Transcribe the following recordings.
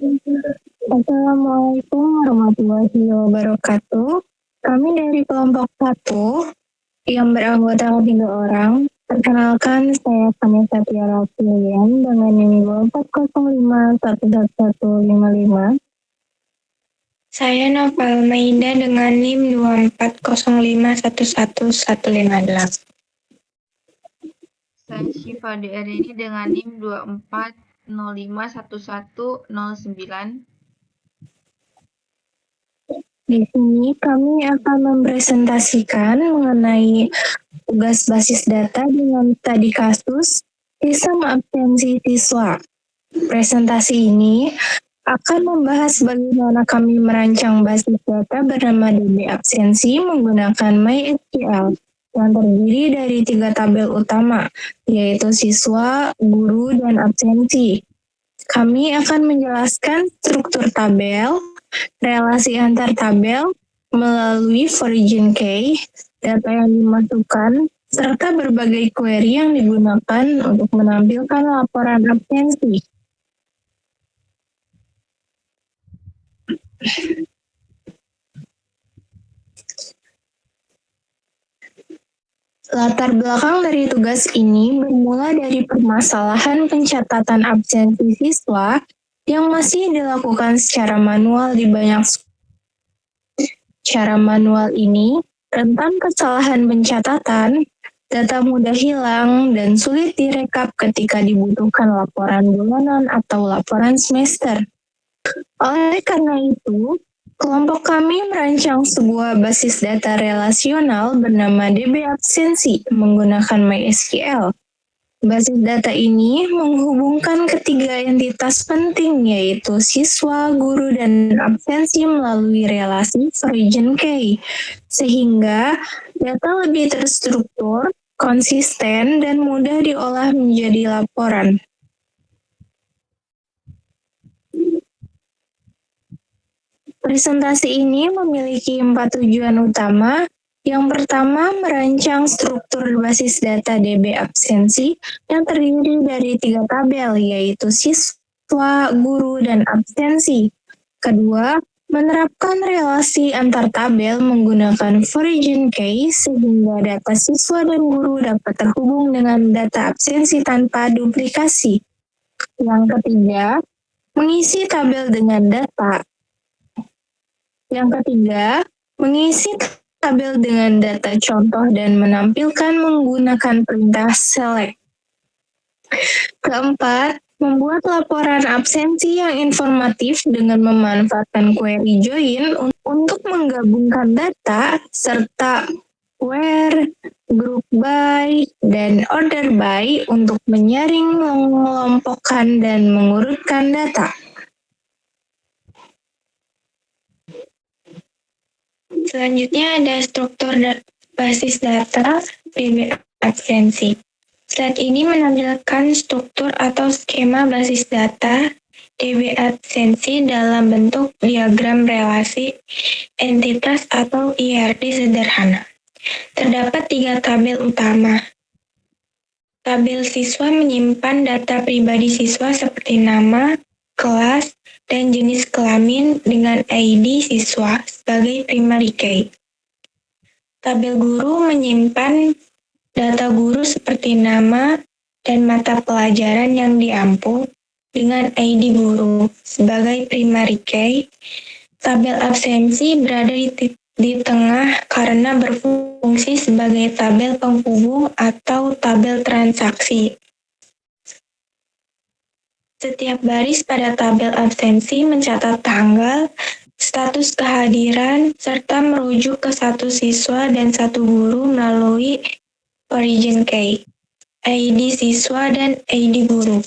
Assalamualaikum warahmatullahi wabarakatuh. Kami dari kelompok 1 yang beranggota 3 orang. Perkenalkan, saya Vanessa Tiara Pilihan dengan NIM 2405111155. Saya Nopal Maida dengan NIM 2405111158. Saya Syifa Derini dengan NIM 24051109. Di sini kami akan mempresentasikan mengenai tugas basis data dengan tadi kasus sistem absensi siswa. Presentasi ini akan membahas bagaimana kami merancang basis data bernama DB absensi menggunakan MySQL yang terdiri dari 3 tabel utama, yaitu siswa, guru, dan absensi. Kami akan menjelaskan struktur tabel, relasi antar tabel melalui origin key, data yang dimasukkan, serta berbagai query yang digunakan untuk menampilkan laporan absensi. Latar belakang dari tugas ini bermula dari permasalahan pencatatan absensi siswa yang masih dilakukan secara manual di banyak sekolah. Cara manual ini rentan kesalahan pencatatan, data mudah hilang, dan sulit direkap ketika dibutuhkan laporan bulanan atau laporan semester. Oleh karena itu, kelompok kami merancang sebuah basis data relasional bernama DB Absensi menggunakan MySQL. Basis data ini menghubungkan ketiga entitas penting yaitu siswa, guru, dan absensi melalui relasi origin key, sehingga data lebih terstruktur, konsisten, dan mudah diolah menjadi laporan. Presentasi ini memiliki 4 tujuan utama. Yang pertama, merancang struktur basis data DB absensi yang terdiri dari 3 tabel, yaitu siswa, guru, dan absensi. Kedua, menerapkan relasi antar tabel menggunakan origin key sehingga data siswa dan guru dapat terhubung dengan data absensi tanpa duplikasi. Yang ketiga, mengisi tabel dengan data. Yang ketiga, mengisi tabel dengan data contoh dan menampilkan menggunakan perintah select. Keempat, membuat laporan absensi yang informatif dengan memanfaatkan query join untuk menggabungkan data serta where, group by, dan order by untuk menyaring, mengelompokkan, dan mengurutkan data. Selanjutnya ada struktur basis data DB absensi. Slide ini menampilkan struktur atau skema basis data DB absensi dalam bentuk diagram relasi entitas atau IRD sederhana. Terdapat 3 tabel utama. Tabel siswa menyimpan data pribadi siswa seperti nama, kelas, dan jenis kelamin dengan ID siswa sebagai primary key. Tabel guru menyimpan data guru seperti nama dan mata pelajaran yang diampu dengan ID guru sebagai primary key. Tabel absensi berada di tengah karena berfungsi sebagai tabel penghubung atau tabel transaksi. Setiap baris pada tabel absensi mencatat tanggal, status kehadiran, serta merujuk ke satu siswa dan satu guru melalui origin key, ID siswa, dan ID guru.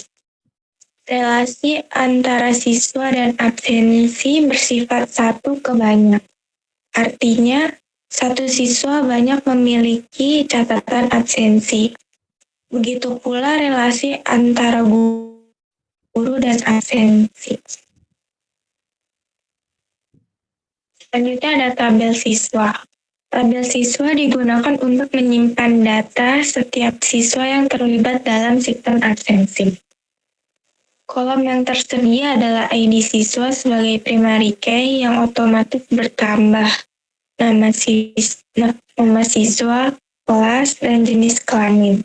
Relasi antara siswa dan absensi bersifat satu ke banyak. Artinya, satu siswa banyak memiliki catatan absensi. Begitu pula relasi antara guru dan absensi. Selanjutnya ada tabel siswa. Tabel siswa digunakan untuk menyimpan data setiap siswa yang terlibat dalam sistem absensi. Kolom yang tersedia adalah ID siswa sebagai primary key yang otomatis bertambah nama siswa, kelas, dan jenis kelamin.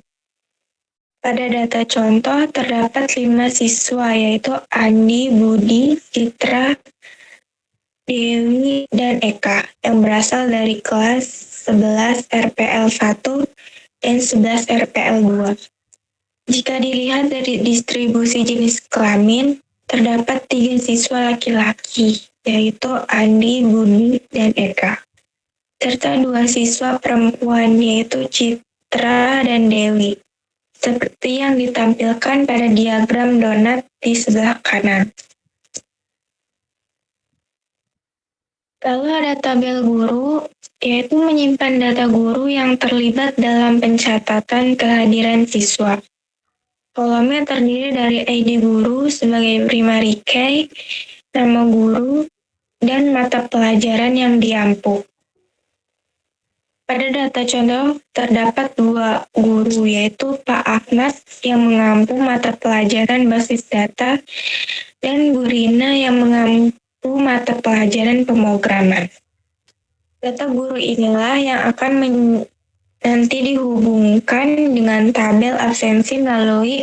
Pada data contoh terdapat 5 siswa yaitu Andi, Budi, Citra, Dewi, dan Eka yang berasal dari kelas 11 RPL 1 dan 11 RPL 2. Jika dilihat dari distribusi jenis kelamin, terdapat 3 siswa laki-laki, yaitu Andi, Budi, dan Eka. Serta 2 siswa perempuan, yaitu Citra dan Dewi, seperti yang ditampilkan pada diagram donat di sebelah kanan. Lalu ada tabel guru, yaitu menyimpan data guru yang terlibat dalam pencatatan kehadiran siswa. Kolomnya terdiri dari ID guru sebagai primary key, nama guru, dan mata pelajaran yang diampu. Pada data contoh terdapat 2 guru yaitu Pak Ahmad yang mengampu mata pelajaran basis data dan Bu Rina yang mengampu mata pelajaran pemrograman. Data guru inilah yang akan nanti dihubungkan dengan tabel absensi melalui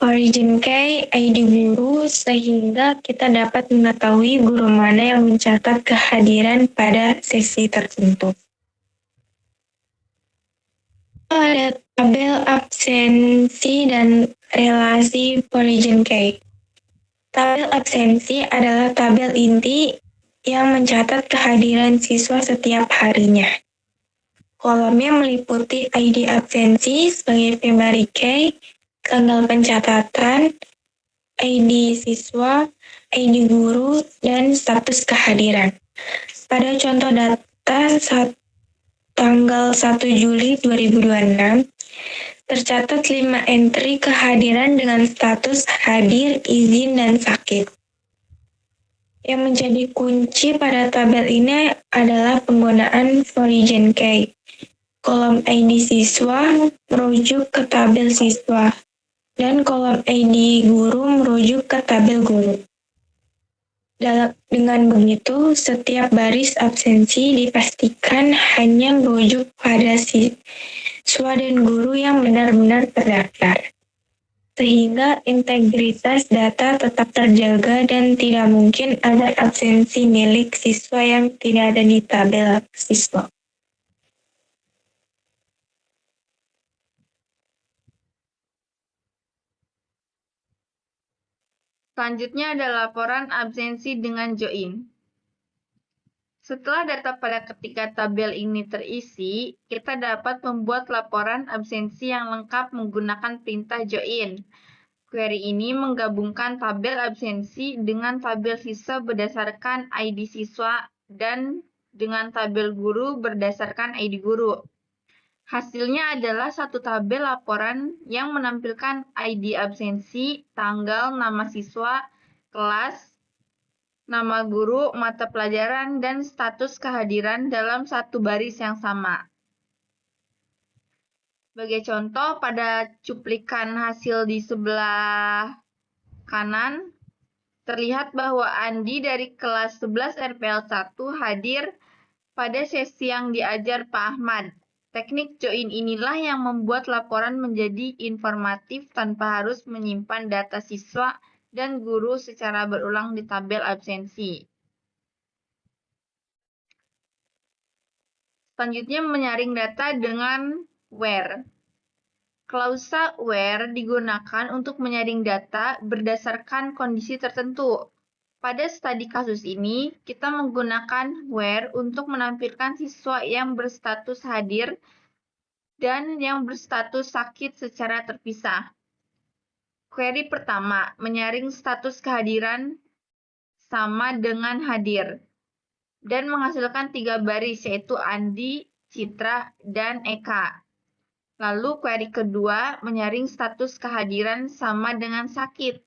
origin key ID guru sehingga kita dapat mengetahui guru mana yang mencatat kehadiran pada sesi tertentu. Ada tabel absensi dan relasi origin key. Tabel absensi adalah tabel inti yang mencatat kehadiran siswa setiap harinya. Kolomnya meliputi ID absensi sebagai primary key, tanggal pencatatan, ID siswa, ID guru, dan status kehadiran. Pada contoh data tanggal 1 Juli 2026, tercatat 5 entry kehadiran dengan status hadir, izin, dan sakit. Yang menjadi kunci pada tabel ini adalah penggunaan origin key. Kolom ID siswa merujuk ke tabel siswa, dan kolom ID guru merujuk ke tabel guru. Dengan begitu, setiap baris absensi dipastikan hanya merujuk pada siswa dan guru yang benar-benar terdaftar, sehingga integritas data tetap terjaga dan tidak mungkin ada absensi milik siswa yang tidak ada di tabel siswa. Selanjutnya ada laporan absensi dengan join. Setelah data pada ketika tabel ini terisi, kita dapat membuat laporan absensi yang lengkap menggunakan perintah join. Query ini menggabungkan tabel absensi dengan tabel siswa berdasarkan ID siswa dan dengan tabel guru berdasarkan ID guru. Hasilnya adalah satu tabel laporan yang menampilkan ID absensi, tanggal, nama siswa, kelas, nama guru, mata pelajaran, dan status kehadiran dalam satu baris yang sama. Sebagai contoh, pada cuplikan hasil di sebelah kanan, terlihat bahwa Andi dari kelas 11 RPL 1 hadir pada sesi yang diajar Pak Ahmad. Teknik join inilah yang membuat laporan menjadi informatif tanpa harus menyimpan data siswa dan guru secara berulang di tabel absensi. Selanjutnya menyaring data dengan where. Klausa where digunakan untuk menyaring data berdasarkan kondisi tertentu. Pada studi kasus ini, kita menggunakan where untuk menampilkan siswa yang berstatus hadir dan yang berstatus sakit secara terpisah. Query pertama, menyaring status kehadiran sama dengan hadir dan menghasilkan 3 baris yaitu Andi, Citra, dan Eka. Lalu query kedua, menyaring status kehadiran sama dengan sakit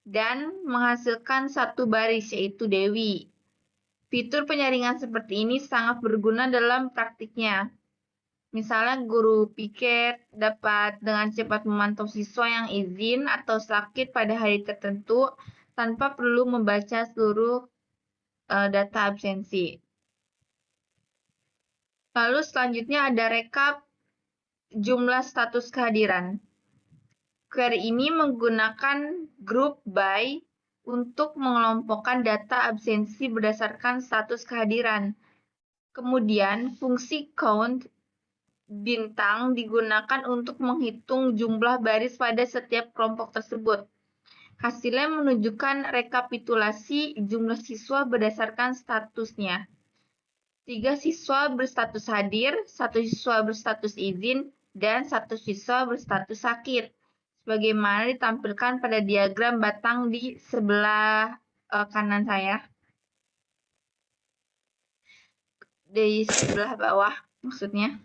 dan menghasilkan 1 baris yaitu Dewi. Fitur penyaringan seperti ini sangat berguna dalam praktiknya. Misalnya guru piket dapat dengan cepat memantau siswa yang izin atau sakit pada hari tertentu tanpa perlu membaca seluruh data absensi. Lalu selanjutnya ada rekap jumlah status kehadiran. Query ini menggunakan group by untuk mengelompokkan data absensi berdasarkan status kehadiran. Kemudian fungsi count bintang digunakan untuk menghitung jumlah baris pada setiap kelompok tersebut. Hasilnya menunjukkan rekapitulasi jumlah siswa berdasarkan statusnya. 3 siswa berstatus hadir, 1 siswa berstatus izin, dan 1 siswa berstatus sakit. Sebagaimana ditampilkan pada diagram batang di sebelah kanan saya. Di sebelah bawah maksudnya.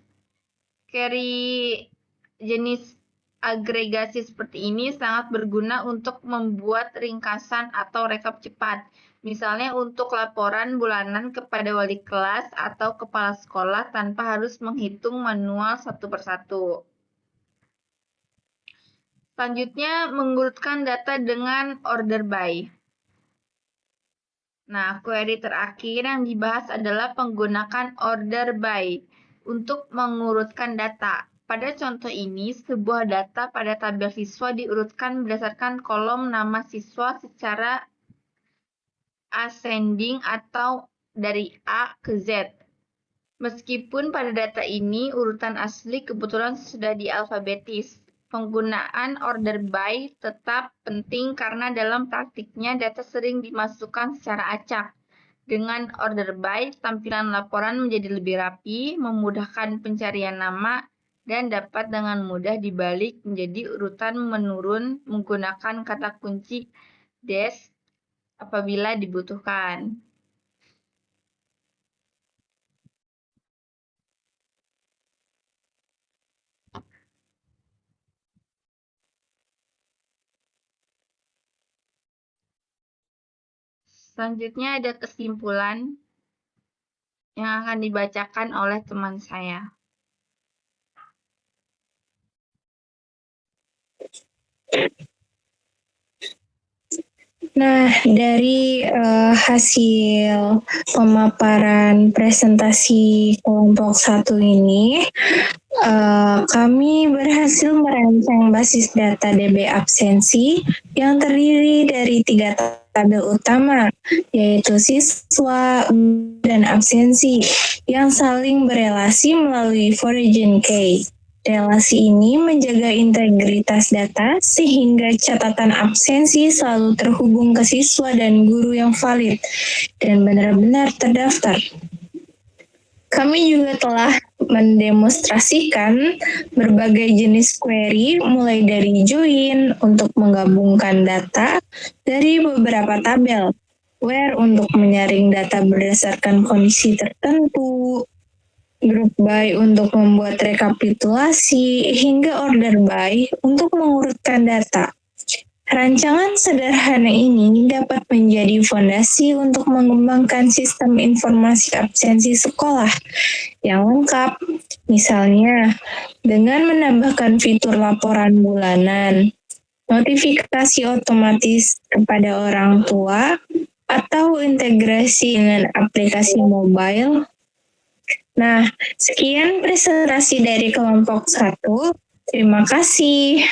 Query jenis agregasi seperti ini sangat berguna untuk membuat ringkasan atau rekap cepat. Misalnya untuk laporan bulanan kepada wali kelas atau kepala sekolah tanpa harus menghitung manual satu persatu. Selanjutnya, mengurutkan data dengan order by. Nah, query terakhir yang dibahas adalah penggunaan order by untuk mengurutkan data. Pada contoh ini, sebuah data pada tabel siswa diurutkan berdasarkan kolom nama siswa secara ascending atau dari A ke Z. Meskipun pada data ini urutan asli kebetulan sudah dialfabetis, penggunaan order by tetap penting karena dalam praktiknya data sering dimasukkan secara acak. Dengan order by, tampilan laporan menjadi lebih rapi, memudahkan pencarian nama, dan dapat dengan mudah dibalik menjadi urutan menurun menggunakan kata kunci dash apabila dibutuhkan. Selanjutnya ada kesimpulan yang akan dibacakan oleh teman saya. Nah, dari hasil pemaparan presentasi kelompok 1 ini, kami berhasil merancang basis data DB absensi yang terdiri dari 3 tabel utama, yaitu siswa dan absensi, yang saling berelasi melalui origin key. Relasi ini menjaga integritas data sehingga catatan absensi selalu terhubung ke siswa dan guru yang valid dan benar-benar terdaftar. Kami juga telah mendemonstrasikan berbagai jenis query mulai dari join untuk menggabungkan data dari beberapa tabel, where untuk menyaring data berdasarkan kondisi tertentu, group by untuk membuat rekapitulasi, hingga order by untuk mengurutkan data. Rancangan sederhana ini dapat menjadi fondasi untuk mengembangkan sistem informasi absensi sekolah yang lengkap, misalnya dengan menambahkan fitur laporan bulanan, notifikasi otomatis kepada orang tua, atau integrasi dengan aplikasi mobile. Nah, sekian presentasi dari kelompok 1. Terima kasih.